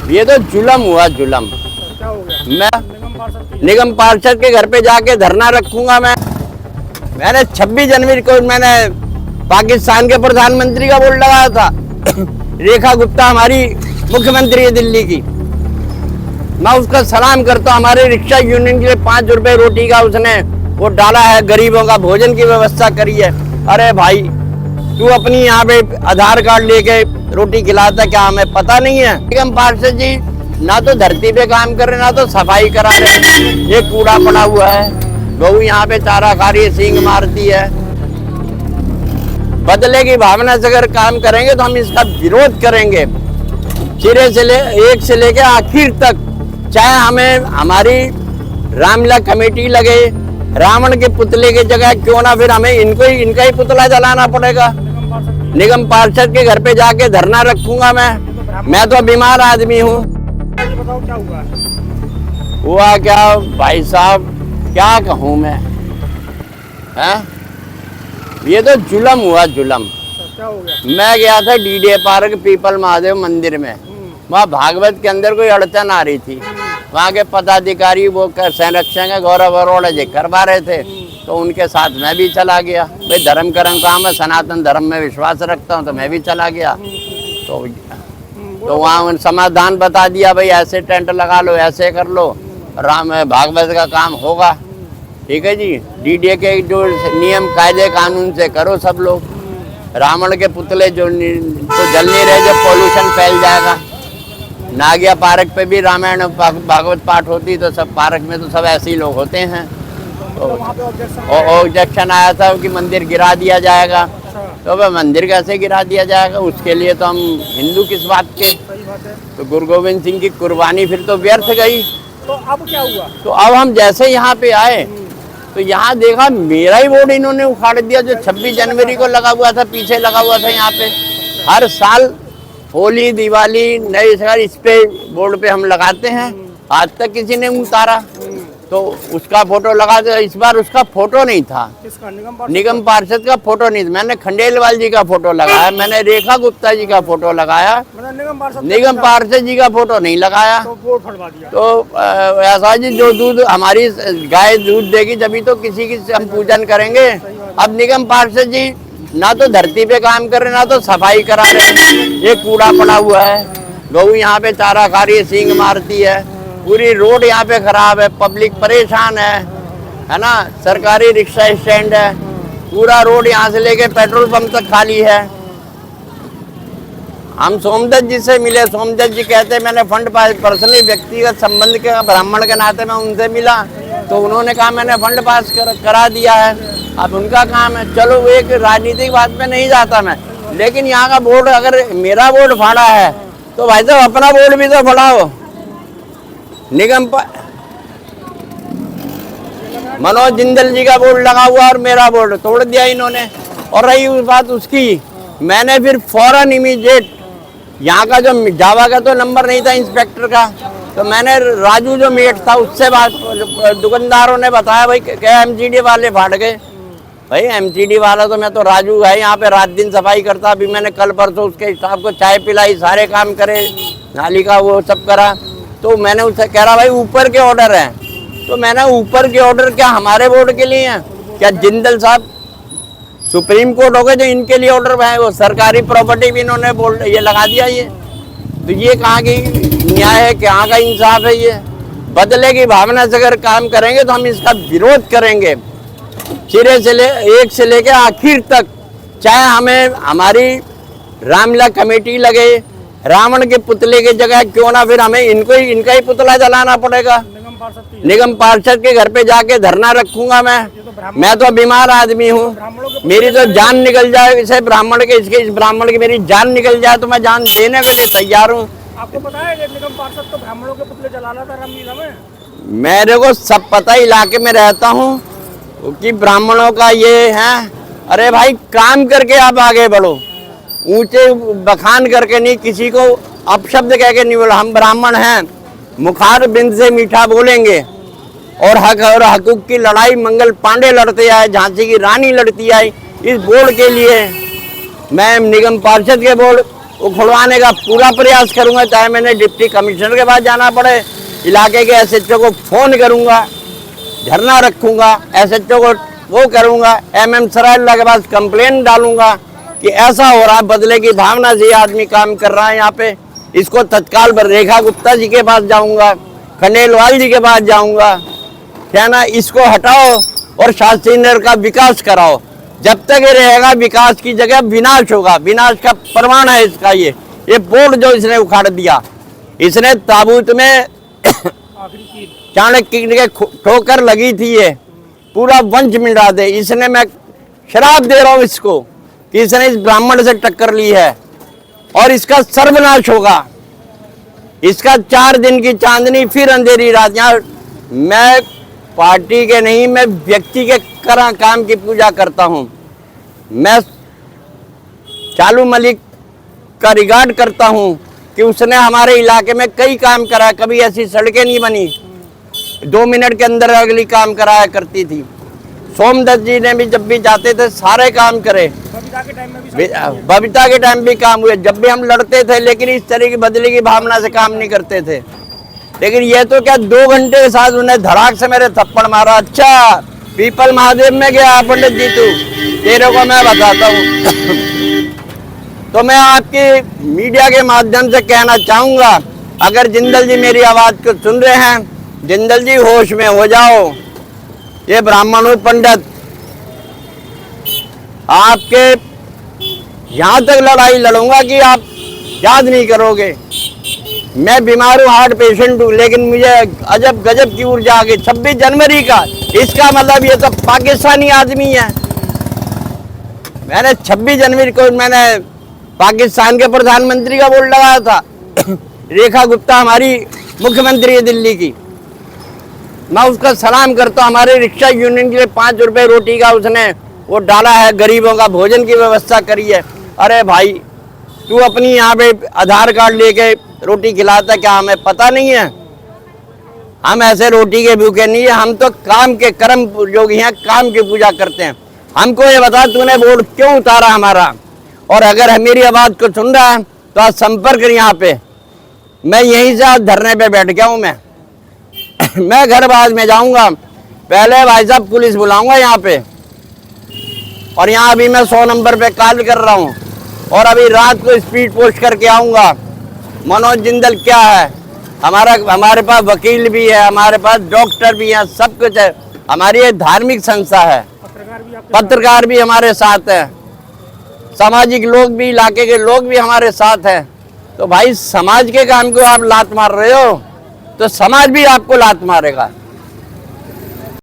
ये तो जुल्म हुआ, जुल्म। क्या हो गया? मैं निगम पार्षद के घर पे जाके धरना रखूंगा। मैंने 26 जनवरी को मैंने पाकिस्तान के प्रधानमंत्री का बोर्ड लगाया था। रेखा गुप्ता हमारी मुख्यमंत्री है दिल्ली की, मैं उसका सलाम करता हूँ। हमारे रिक्शा यूनियन के लिए 5 रुपए रोटी का उसने वो डाला है, गरीबों का भोजन की व्यवस्था करी है। अरे भाई, तू अपनी यहाँ पे आधार कार्ड लेके रोटी खिलाता, क्या हमें पता नहीं है? निगम पार्षद जी ना तो धरती पे काम कर रहे, ना तो सफाई करा रहे। ये कूड़ा पड़ा हुआ है, गऊ यहाँ पे चारा खा रही है, सींग मारती है। बदले की भावना से अगर काम करेंगे तो हम इसका विरोध करेंगे सिरे से एक से लेके आखिर तक। चाहे हमें हमारी रामलीला कमेटी लगे, रावण के पुतले की जगह क्यों ना फिर हमें इनका ही पुतला जलाना पड़ेगा। निगम पार्षद के घर पे जाके धरना रखूंगा। मैं तो बीमार आदमी हूँ। बताओ क्या हुआ? हुआ क्या भाई साहब, क्या कहूँ मैं, हैं? ये तो जुल्म हुआ, जुल्म। क्या हो गया? मैं गया था डीडे पार्क पीपल महादेव मंदिर में, वहाँ भागवत के अंदर कोई अड़चन आ रही थी। वहाँ के पदाधिकारी वो संरक्षक है गौरव अरोड़ा जी करवा रहे थे, तो उनके साथ मैं भी चला गया। भाई धर्म कर्म काम है, सनातन धर्म में विश्वास रखता हूँ, तो मैं भी चला गया। तो वहाँ उन समाधान बता दिया, भाई ऐसे टेंट लगा लो, ऐसे कर लो, राम भागवत का काम होगा। ठीक है जी, डीडे के जो नियम कायदे कानून से करो सब लोग। रावण के पुतले जो तो जल नहीं रहे, जो पोल्यूशन फैल जाएगा। नागिया पार्क पे भी रामायण भागवत पाठ होती, तो सब पार्क में तो सब ऐसे ही लोग होते हैं। तो ऑब्जेक्शन आया था कि मंदिर गिरा दिया जाएगा। तो वह मंदिर कैसे गिरा दिया जाएगा? उसके लिए तो हम हिंदू किस बात के? तो गुरु गोविंद सिंह की कुर्बानी फिर तो व्यर्थ गई। तो अब क्या हुआ? तो अब हम जैसे यहाँ पे आए तो यहाँ देखा मेरा ही बोर्ड इन्होंने उखाड़ दिया, जो 26 जनवरी को लगा हुआ था, पीछे लगा हुआ था। यहाँ पे हर साल होली दिवाली नए साल इस पे बोर्ड पे हम लगाते हैं, आज तक किसी ने उतारा। तो उसका फोटो लगा दे, इस बार उसका फोटो नहीं था। किसका? निगम पार्षद का फोटो नहीं था। मैंने खंडेलवाल जी का फोटो लगाया, मैंने रेखा गुप्ता जी का फोटो लगाया, निगम पार्षद जी का फोटो नहीं लगाया। तो बोर्ड फटवा दिया। तो ऐसा जी, जो दूध हमारी गाय दूध देगी जब तो किसी की हम पूजन करेंगे। अब निगम पार्षद जी ना तो धरती पे काम कर रहे, ना तो सफाई करा रहे। ये कूड़ा पड़ा हुआ है, गऊ यहाँ पे चारा खा रही है, सींग मारती है। पूरी रोड यहाँ पे खराब है, पब्लिक परेशान है ना। सरकारी रिक्शा स्टैंड है, पूरा रोड यहाँ से लेके पेट्रोल पंप तक खाली है। हम सोमदत्त जी से मिले, सोमदत्त जी कहते मैंने फंड पास, पर्सनली व्यक्तिगत संबंध के ब्राह्मण के नाते मैं उनसे मिला, तो उन्होंने कहा मैंने फंड पास करा दिया है, अब उनका काम है। चलो एक राजनीतिक बात में नहीं जाता मैं, लेकिन यहाँ का बोर्ड, अगर मेरा बोर्ड फाड़ा है तो भाई साहब अपना बोर्ड भी तो फड़ाओ। मनोज जिंदल जी का बोर्ड लगा हुआ और मेरा बोर्ड तोड़ दिया इन्होंने। और रही उस बात उसकी, मैंने फिर फौरन इमीडिएट यहाँ का जो जावा का तो नंबर नहीं था इंस्पेक्टर का, तो मैंने राजू जो मेट था उससे बात, दुकानदारों ने बताया भाई क्या एमजीडी वाले फाड़ गए। भाई एमजीडी वाला तो मैं तो राजू है, यहाँ पे रात दिन सफाई करता। अभी मैंने कल परसों उसके स्टाफ को चाय पिलाई, सारे काम करे, नाली का वो सब करा। तो मैंने उससे कह रहा भाई ऊपर के ऑर्डर हैं, तो मैंने ऊपर के ऑर्डर क्या हमारे बोर्ड के लिए हैं क्या? जिंदल साहब सुप्रीम कोर्ट हो गए जो इनके लिए ऑर्डर है, वो सरकारी प्रॉपर्टी भी इन्होंने बोर्ड ये लगा दिया। ये तो ये कहाँ की न्याय है, कहाँ का इंसाफ है? ये बदले की भावना से अगर काम करेंगे तो हम इसका विरोध करेंगे सिरे से एक से लेके आखिर तक। चाहे हमें हमारी रामलीला कमेटी लगे, रावण के पुतले की जगह क्यों ना फिर हमें इनका ही पुतला जलाना पड़ेगा। निगम पार्षद के घर पे जाके धरना रखूंगा। मैं तो बीमार आदमी हूँ, मेरी तो जान निकल जाए इसे ब्राह्मण के, इस ब्राह्मण की मेरी जान निकल जाए तो मैं जान देने के लिए तैयार हूँ। आपको पता है कि निगम पार्षद तो ब्राह्मणों के पुतले जला रहा था रामलीला में? मेरे को सब पता, इलाके में रहता हूँ कि ब्राह्मणों का ये है। अरे भाई काम करके आप आगे बढ़ो, ऊंचे बखान करके नहीं, किसी को अपशब्द कह के नहीं बोला। हम ब्राह्मण हैं, मुखार बिंद से मीठा बोलेंगे। और हक और हकूक की लड़ाई मंगल पांडे लड़ते आए, झांसी की रानी लड़ती आई। इस बोर्ड के लिए मैं निगम पार्षद के बोर्ड वो खुलवाने का पूरा प्रयास करूंगा, चाहे मैंने डिप्टी कमिश्नर के पास जाना पड़े, इलाके के एसएचओ को फोन करूंगा, धरना रखूंगा, एसएचओ को वो करूंगा, एमएम सरायला के पास कंप्लेंट डालूंगा कि ऐसा हो रहा है, बदले की भावना से ये आदमी काम कर रहा है यहाँ पे। इसको तत्काल रेखा गुप्ता जी के पास जाऊंगा, खंडेलवाल जी के पास जाऊंगा, क्या ना, इसको हटाओ और शास्त्री नगर का विकास कराओ। जब तक ये रहेगा विकास की जगह विनाश होगा, विनाश का प्रमाण है इसका। ये बोर्ड जो इसने उखाड़ दिया, इसने ताबूत में चाणक्य के ठोकर लगी थी, ये पूरा वंश मिटा दे। इसने, मैं शराब दे रहा हूं इसको कि इसने इस ब्राह्मण से टक्कर ली है और इसका सर्वनाश होगा। इसका 4 दिन की चांदनी, फिर अंधेरी रात। यहाँ मैं पार्टी के नहीं, मैं व्यक्ति के काम की पूजा करता हूं। मैं चालू मलिक का रिगार्ड करता हूं कि उसने हमारे इलाके में कई काम करा, कभी ऐसी सड़कें नहीं बनी, 2 मिनट के अंदर अगली काम कराया करती थी। सोमदत्त जी ने भी जब भी जाते थे सारे काम करे, बबीता के टाइम में भी बबीता के टाइम भी काम हुए, जब भी हम लड़ते थे, लेकिन इस तरह की बदली की भावना से काम नहीं करते थे। लेकिन ये तो क्या 2 घंटे के साथ उन्हें धड़ाक से मेरे थप्पड़ मारा। अच्छा, पीपल महादेव में गया पंडित जी, तू, तेरे को मैं बताता हूँ। तो मैं आपकी मीडिया के माध्यम से कहना चाहूंगा, अगर जिंदल जी मेरी आवाज को सुन रहे हैं, जिंदल जी होश में हो जाओ। ये ब्राह्मण पंडित आपके यहां तक लड़ाई लड़ूंगा कि आप याद नहीं करोगे। मैं बीमार हूँ, हार्ट पेशेंट हूँ, लेकिन मुझे अजब गजब की ऊर्जा आ गई 26 जनवरी का। इसका मतलब ये तो पाकिस्तानी आदमी है। मैंने 26 जनवरी को मैंने पाकिस्तान के प्रधानमंत्री का बोर्ड लगाया था। रेखा गुप्ता हमारी मुख्यमंत्री है दिल्ली की, मैं उसका सलाम करता हूँ। हमारे रिक्शा यूनियन के लिए 5 रुपए रोटी का उसने वो डाला है, गरीबों का भोजन की व्यवस्था करी है। अरे भाई, तू अपनी यहाँ पे आधार कार्ड लेके रोटी खिलाता, क्या हमें पता नहीं है? हम ऐसे रोटी के भूखे नहीं है, हम तो काम के कर्म योगी हैं, काम की पूजा करते हैं। हमको ये बता, तूने बोर्ड क्यों उतारा हमारा? और अगर मेरी आवाज को सुन रहा है तो आज संपर्क कर यहाँ पे। मैं यहीं से आज धरने पे बैठ गया हूँ। मैं घर बाद में जाऊंगा, पहले भाई साहब पुलिस बुलाऊंगा यहाँ पे, और यहाँ अभी मैं 100 नंबर पे कॉल कर रहा हूँ, और अभी रात को स्पीड पोस्ट करके आऊंगा। मनोज जिंदल क्या है, हमारे पास वकील भी है, हमारे पास डॉक्टर भी है, सब कुछ है। हमारी एक धार्मिक संस्था है, पत्रकार भी हमारे साथ है, सामाजिक लोग भी, इलाके के लोग भी हमारे साथ हैं। तो भाई, समाज के काम को आप लात मार रहे हो तो समाज भी आपको लात मारेगा।